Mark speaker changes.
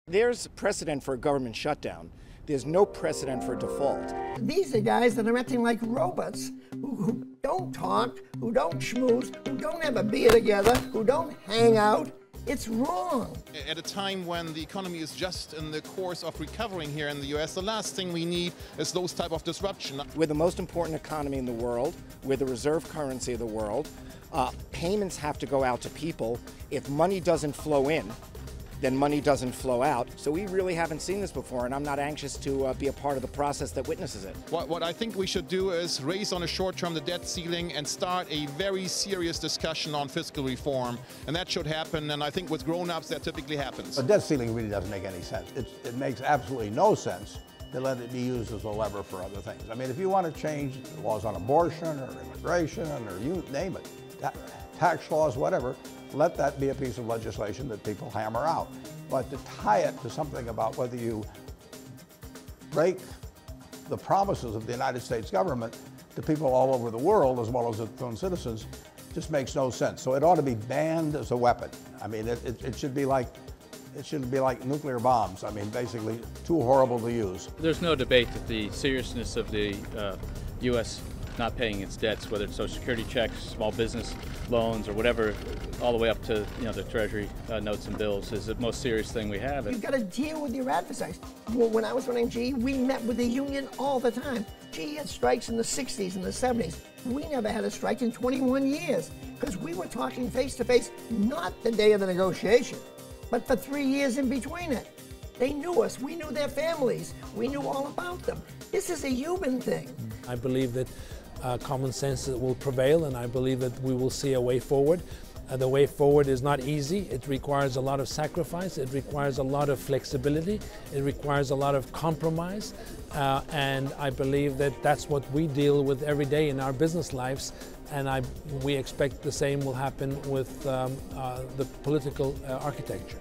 Speaker 1: There's precedent for a government shutdown. There's no precedent for default.
Speaker 2: These are guys that are acting like robots, who don't talk, who don't schmooze, who don't have a beer together, who don't hang out. It's wrong.
Speaker 3: At a time when the economy is just in the course of recovering here in the US, the last thing we need is those type of disruption.
Speaker 1: We're the most important economy in the world. We're the reserve currency of the world. Payments have to go out to people. If money doesn't flow in, then money doesn't flow out. So we really haven't seen this before, and I'm not anxious to be a part of the process that witnesses it.
Speaker 3: What I think we should do is raise on a short term the debt ceiling and start a very serious discussion on fiscal reform. And that should happen, and I think with grown-ups that typically happens.
Speaker 4: The debt ceiling really doesn't make any sense. It makes absolutely no sense to let it be used as a lever for other things. I mean, if you want to change laws on abortion or immigration or you name it, tax laws, whatever, let that be a piece of legislation that people hammer out. But to tie it to something about whether you break the promises of the United States government to people all over the world, as well as its own citizens, just makes no sense. So it ought to be banned as a weapon. I mean, it should be like nuclear bombs. I mean, basically too horrible to use.
Speaker 5: There's no debate that the seriousness of the U.S. not paying its debts, whether it's Social Security checks, small business loans, or whatever, all the way up to the Treasury notes and bills, is the most serious thing we have.
Speaker 2: You've got to deal with your adversaries. Well, when I was running GE, we met with the union all the time. GE had strikes in the 60s and the 70s. We never had a strike in 21 years because we were talking face to face, not the day of the negotiation, but for 3 years in between it. They knew us, we knew their families, we knew all about them. This is a human thing.
Speaker 6: I believe that common sense will prevail, and I believe that we will see a way forward. The way forward is not easy. It requires a lot of sacrifice. It requires a lot of flexibility. It requires a lot of compromise. And I believe that that's what we deal with every day in our business lives. And we expect the same will happen with the political architecture.